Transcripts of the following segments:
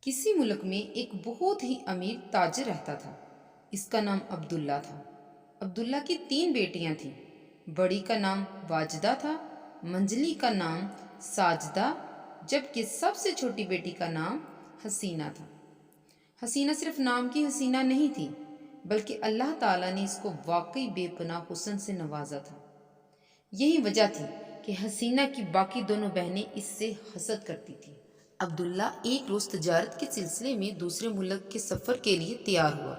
کسی ملک میں ایک بہت ہی امیر تاجر رہتا تھا۔ اس کا نام عبداللہ تھا۔ عبداللہ کی 3 بیٹیاں تھیں۔ بڑی کا نام واجدہ تھا، منجلی کا نام ساجدہ، جبکہ سب سے چھوٹی بیٹی کا نام حسینہ تھا۔ حسینہ صرف نام کی حسینہ نہیں تھی، بلکہ اللہ تعالیٰ نے اس کو واقعی بے پناہ حسن سے نوازا تھا۔ یہی وجہ تھی کہ حسینہ کی باقی دونوں بہنیں اس سے حسد کرتی تھیں۔ عبداللہ ایک روز تجارت کے سلسلے میں دوسرے ملک کے سفر کے لیے تیار ہوا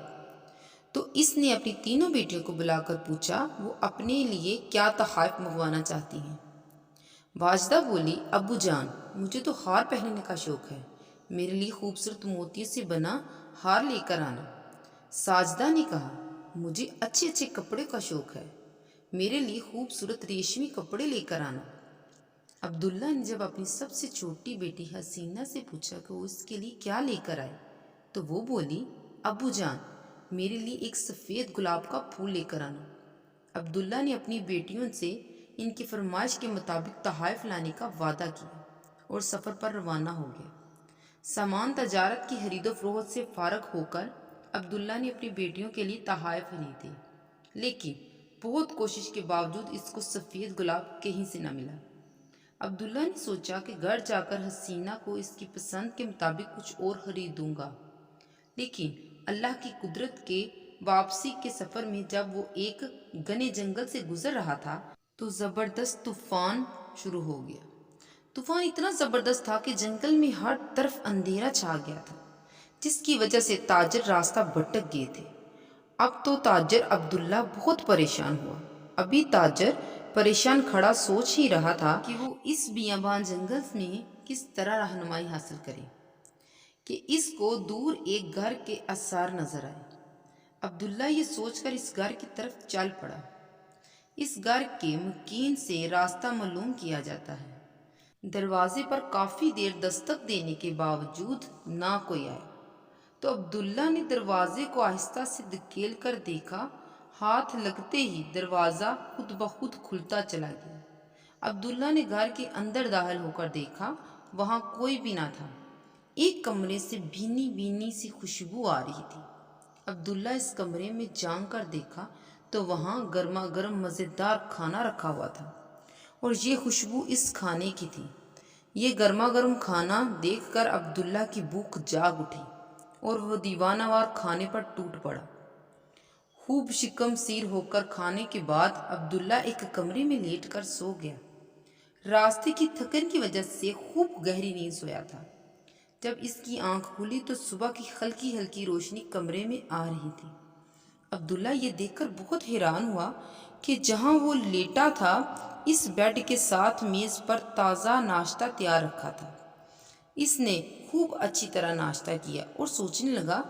تو اس نے اپنی تینوں بیٹیوں کو بلا کر پوچھا وہ اپنے لیے کیا تحائف منگوانا چاہتی ہیں۔ واجدہ بولی، ابو جان، مجھے تو ہار پہننے کا شوق ہے، میرے لیے خوبصورت موتیوں سے بنا ہار لے کر آنا۔ ساجدہ نے کہا، مجھے اچھے اچھے کپڑے کا شوق ہے، میرے لیے خوبصورت ریشمی کپڑے لے کر آنا۔ عبداللہ نے جب اپنی سب سے چھوٹی بیٹی حسینہ سے پوچھا کہ وہ اس کے لیے کیا لے کر آئے تو وہ بولی، ابو جان، میرے لیے ایک سفید گلاب کا پھول لے کر آنا۔ عبداللہ نے اپنی بیٹیوں سے ان کی فرمائش کے مطابق تحائف لانے کا وعدہ کیا اور سفر پر روانہ ہو گیا۔ سامان تجارت کی خرید و فروخت سے فارغ ہو کر عبداللہ نے اپنی بیٹیوں کے لیے تحائف خریدے، لیکن بہت کوشش کے باوجود اس کو سفید گلاب کہیں سے نہ ملا۔ عبداللہ نے سوچا کہ گھر جا کر حسینہ کو اس کی پسند کے مطابق کچھ اور خرید دوں گا، لیکن اللہ کی قدرت کے واپسی کے سفر میں جب وہ ایک گھنے جنگل سے گزر رہا تھا تو زبردست طوفان شروع ہو گیا۔ طوفان اتنا زبردست تھا کہ جنگل میں ہر طرف اندھیرا چھا گیا تھا، جس کی وجہ سے تاجر راستہ بھٹک گئے تھے۔ اب تو تاجر عبداللہ بہت پریشان ہوا۔ ابھی تاجر پریشان کھڑا سوچ ہی رہا تھا کہ وہ اس بیابان جنگل میں کس طرح رہنمائی حاصل کرے کہ اس کو دور ایک گھر کے آثار نظر آئے۔ عبداللہ یہ سوچ کر اس گھر کی طرف چل پڑا۔ اس گھر کے مکین سے راستہ معلوم کیا جاتا ہے۔ دروازے پر کافی دیر دستک دینے کے باوجود نہ کوئی آیا تو عبداللہ نے دروازے کو آہستہ سے دھکیل کر دیکھا۔ ہاتھ لگتے ہی دروازہ خود بخود کھلتا چلا گیا۔ عبداللہ نے گھر کے اندر داخل ہو کر دیکھا، وہاں کوئی بھی نہ تھا۔ ایک کمرے سے بھینی بھینی سی خوشبو آ رہی تھی۔ عبداللہ اس کمرے میں جھانک کر دیکھا تو وہاں گرما گرم مزیدار کھانا رکھا ہوا تھا اور یہ خوشبو اس کھانے کی تھی۔ یہ گرما گرم کھانا دیکھ کر عبداللہ کی بھوک جاگ اٹھی اور وہ دیوانہ وار کھانے پر ٹوٹ پڑا۔ خوب شکم سیر ہو کر کھانے کے بعد عبداللہ ایک کمرے میں لیٹ کر سو گیا۔ راستے کی تھکن کی وجہ سے خوب گہری نیند سویا تھا۔ جب اس کی آنکھ کھلی تو صبح کی ہلکی ہلکی روشنی کمرے میں آ رہی تھی۔ عبداللہ یہ دیکھ کر بہت حیران ہوا کہ جہاں وہ لیٹا تھا اس بیڈ کے ساتھ میز پر تازہ ناشتہ تیار رکھا تھا۔ اس نے خوب اچھی طرح ناشتہ کیا اور سوچنے لگا،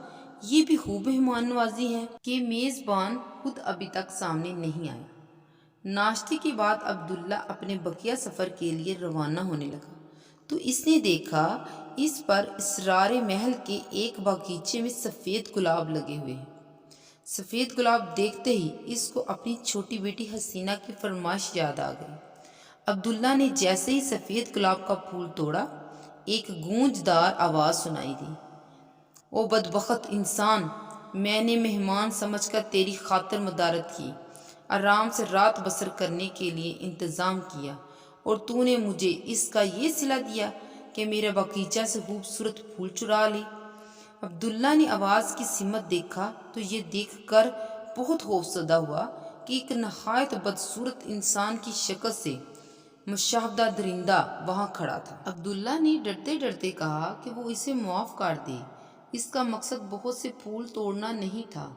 یہ بھی خوب مہمان نوازی ہے کہ میزبان خود ابھی تک سامنے نہیں آیا۔ ناشتے کے بعد عبداللہ اپنے بقیہ سفر کے لیے روانہ ہونے لگا تو اس نے دیکھا اس پر اسرار محل کے ایک باغیچے میں سفید گلاب لگے ہوئے ہیں۔ سفید گلاب دیکھتے ہی اس کو اپنی چھوٹی بیٹی حسینہ کی فرمائش یاد آ گئی۔ عبداللہ نے جیسے ہی سفید گلاب کا پھول توڑا، ایک گونجدار آواز سنائی دی، او بدبخت انسان، میں نے مہمان سمجھ کر تیری خاطر مدارت کی، آرام سے رات بسر کرنے کے لیے انتظام کیا، اور تو نے مجھے اس کا یہ صلہ دیا کہ میرے باغیچہ سے خوبصورت پھول چرا لی۔ عبداللہ نے آواز کی سمت دیکھا تو یہ دیکھ کر بہت خوفزدہ ہوا کہ ایک نہایت بدصورت انسان کی شکل سے مشاہدہ درندہ وہاں کھڑا تھا۔ عبداللہ نے ڈرتے ڈرتے کہا کہ وہ اسے معاف کر دے، اس کا مقصد بہت سے پھول توڑنا نہیں تھا،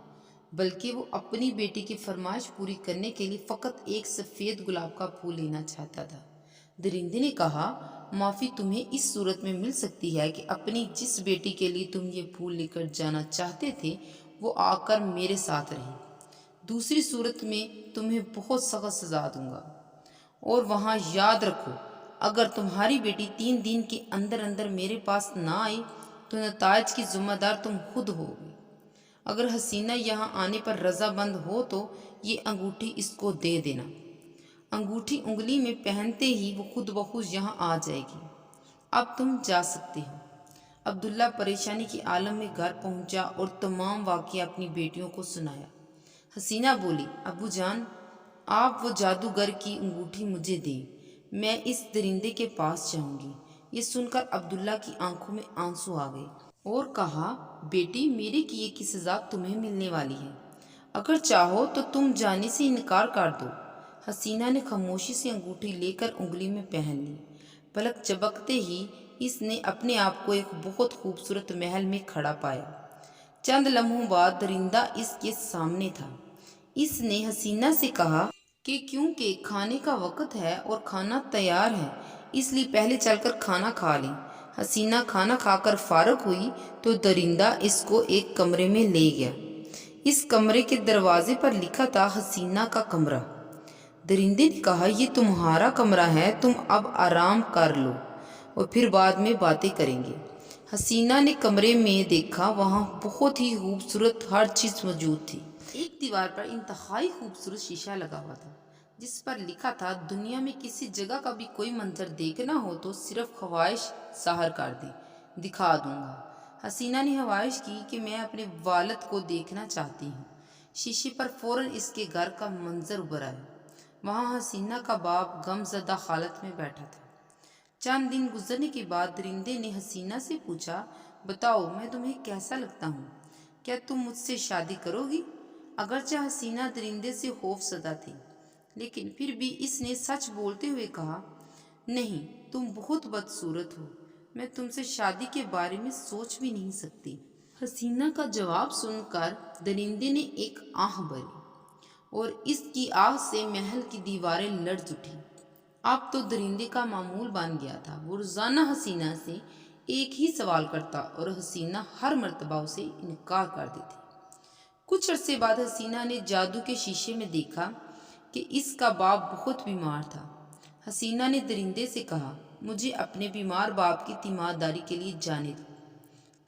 بلکہ وہ اپنی بیٹی کی فرمائش پوری کرنے کے لیے فقط ایک سفید گلاب کا پھول لینا چاہتا تھا۔ درندے نے کہا، معافی تمہیں اس صورت میں مل سکتی ہے کہ اپنی جس بیٹی کے لیے تم یہ پھول لے کر جانا چاہتے تھے وہ آ کر میرے ساتھ رہے، دوسری صورت میں تمہیں بہت سخت سزا دوں گا، اور وہاں یاد رکھو اگر تمہاری بیٹی 3 دن کے اندر اندر میرے پاس نہ آئی تو نتائج کی ذمہ دار تم خود ہوگی۔ اگر حسینہ یہاں آنے پر رضا مند ہو تو یہ انگوٹھی اس کو دے دینا۔ انگوٹھی انگلی میں پہنتے ہی وہ خود بخود یہاں آ جائے گی۔ اب تم جا سکتے ہو۔ عبداللہ پریشانی کے عالم میں گھر پہنچا اور تمام واقعہ اپنی بیٹیوں کو سنایا۔ حسینہ بولی، ابو جان، آپ وہ جادوگر کی انگوٹھی مجھے دیں، میں اس درندے کے پاس جاؤں گی۔ یہ سن کر عبداللہ کی آنکھوں میں آنسو آ گئے اور کہا، بیٹی، میرے کیے کی سزا تمہیں ملنے والی ہے، اگر چاہو تو تم جانے سے انکار کر دو۔ حسینہ نے خاموشی سے انگوٹھی لے کر انگلی میں پہن لی۔ پلک جھپکتے ہی اس نے اپنے آپ کو ایک بہت خوبصورت محل میں کھڑا پایا۔ چند لمحوں بعد درندہ اس کے سامنے تھا۔ اس نے حسینہ سے کہا کہ کیونکہ کھانے کا وقت ہے اور کھانا تیار ہے، اس لیے پہلے چل کر کھانا کھا لیں۔ حسینہ کھانا کھا کر فارغ ہوئی تو درندہ اس کو ایک کمرے میں لے گیا۔ اس کمرے کے دروازے پر لکھا تھا، حسینہ کا کمرہ۔ درندے نے کہا، یہ تمہارا کمرہ ہے، تم اب آرام کر لو اور پھر بعد میں باتیں کریں گے۔ حسینہ نے کمرے میں دیکھا، وہاں بہت ہی خوبصورت ہر چیز موجود تھی۔ ایک دیوار پر انتہائی خوبصورت شیشہ لگا ہوا تھا جس پر لکھا تھا، دنیا میں کسی جگہ کا بھی کوئی منظر دیکھنا ہو تو صرف خواہش ظاہر کر دیں، دکھا دوں گا۔ حسینہ نے خواہش کی کہ میں اپنے والد کو دیکھنا چاہتی ہوں۔ شیشے پر فوراً اس کے گھر کا منظر ابھر آیا۔ وہاں حسینہ کا باپ غم زدہ حالت میں بیٹھا تھا۔ چند دن گزرنے کے بعد درندے نے حسینہ سے پوچھا، بتاؤ، میں تمہیں کیسا لگتا ہوں؟ کیا تم مجھ سے شادی کرو گی؟ اگرچہ حسینہ درندے سے خوف زدہ تھی، لیکن پھر بھی اس نے سچ بولتے ہوئے کہا، نہیں، تم بہت بدصورت ہو، میں تم سے شادی کے بارے میں سوچ بھی نہیں سکتی۔ حسینہ کا جواب سن کر درندے نے ایک آہ بھری اور اس کی آہ سے محل کی دیواریں لرز اٹھیں۔ اب تو درندے کا معمول بن گیا تھا، وہ روزانہ حسینہ سے ایک ہی سوال کرتا اور حسینہ ہر مرتبہ اسے انکار کر دیتی۔ کچھ عرصے بعد حسینہ نے جادو کے شیشے میں دیکھا کہ اس کا باپ بہت بیمار تھا۔ حسینہ نے درندے سے کہا، مجھے اپنے بیمار باپ کی تیمارداری کے لیے جانے دو۔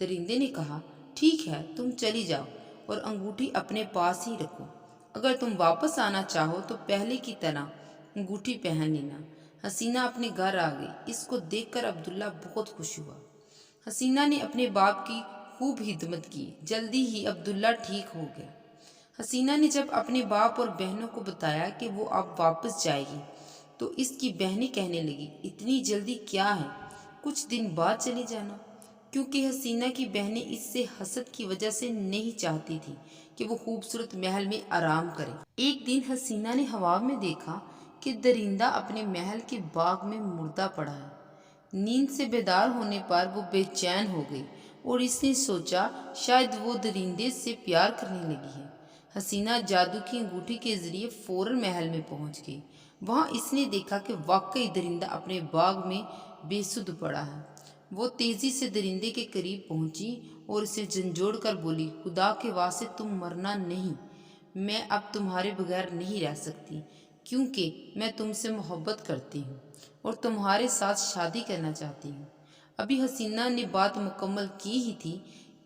درندے نے کہا، ٹھیک ہے، تم چلی جاؤ اور انگوٹھی اپنے پاس ہی رکھو۔ اگر تم واپس آنا چاہو تو پہلے کی طرح انگوٹھی پہن لینا۔ حسینہ اپنے گھر آ گئی۔ اس کو دیکھ کر عبداللہ بہت خوش ہوا۔ حسینہ نے اپنے باپ کی خوب خدمت کی۔ جلدی ہی عبداللہ ٹھیک ہو گیا۔ حسینہ نے جب اپنے باپ اور بہنوں کو بتایا کہ وہ اب واپس جائے گی تو اس کی بہنیں کہنے لگی، اتنی جلدی کیا ہے، کچھ دن بعد چلی جانا، کیونکہ حسینہ کی بہنیں اس سے حسد کی وجہ سے نہیں چاہتی تھی کہ وہ خوبصورت محل میں آرام کرے۔ ایک دن حسینہ نے خواب میں دیکھا کہ درندہ اپنے محل کے باغ میں مردہ پڑا ہے۔ نیند سے بیدار ہونے پر وہ بے چین ہو گئی اور اس نے سوچا شاید وہ درندے سے پیار کرنے لگی ہے۔ حسینہ جادو کی انگوٹھی کے ذریعے فوراً محل میں پہنچ گئی۔ وہاں اس نے دیکھا کہ واقعی درندہ اپنے باغ میں بے سدھ پڑا ہے۔ وہ تیزی سے درندے کے قریب پہنچی اور اسے جھنجھوڑ کر بولی، خدا کے واسطے تم مرنا نہیں، میں اب تمہارے بغیر نہیں رہ سکتی، کیونکہ میں تم سے محبت کرتی ہوں اور تمہارے ساتھ شادی کرنا چاہتی ہوں۔ ابھی حسینہ نے بات مکمل کی ہی تھی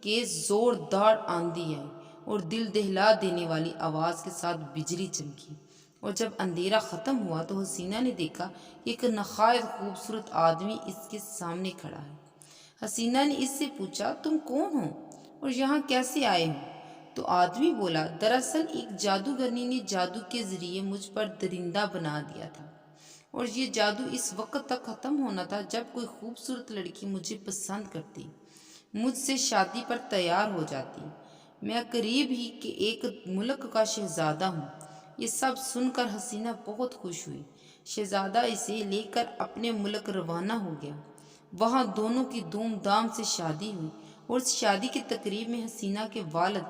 کہ زوردار آندھی آئی اور دل دہلا دینے والی آواز کے ساتھ بجلی چمکی، اور جب اندھیرا ختم ہوا تو حسینہ نے دیکھا کہ ایک نہایت خوبصورت آدمی اس کے سامنے کھڑا ہے۔ حسینہ نے اس سے پوچھا، تم کون ہو اور یہاں کیسے آئے ہو؟ تو آدمی بولا، دراصل ایک جادوگرنی نے جادو کے ذریعے مجھ پر درندہ بنا دیا تھا، اور یہ جادو اس وقت تک ختم ہونا تھا جب کوئی خوبصورت لڑکی مجھے پسند کرتی، مجھ سے شادی پر تیار ہو جاتی۔ میں قریب ہی کے ایک ملک کا شہزادہ ہوں۔ یہ سب سن کر حسینہ بہت خوش ہوئی۔ شہزادہ اسے لے کر اپنے ملک روانہ ہو گیا۔ وہاں دونوں کی دھوم دھام سے شادی ہوئی اور اس شادی کی تقریب میں حسینہ کے والد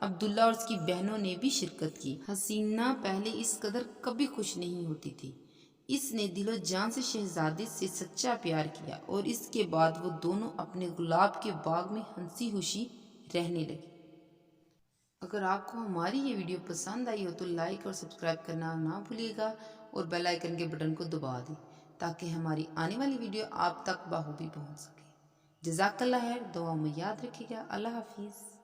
عبداللہ اور اس کی بہنوں نے بھی شرکت کی۔ حسینہ پہلے اس قدر کبھی خوش نہیں ہوتی تھی۔ اس نے دل و جان سے شہزادے سے سچا پیار کیا اور اس کے بعد وہ دونوں اپنے گلاب کے باغ میں ہنسی خوشی رہنے لگے۔ اگر آپ کو ہماری یہ ویڈیو پسند آئی ہو تو لائک اور سبسکرائب کرنا نہ بھولیے گا اور بیل آئیکن کے بٹن کو دبا دیں تاکہ ہماری آنے والی ویڈیو آپ تک بخوبی پہنچ سکے۔ جزاک اللہ خیر، دعاؤں میں یاد رکھیے گا۔ اللہ حافظ۔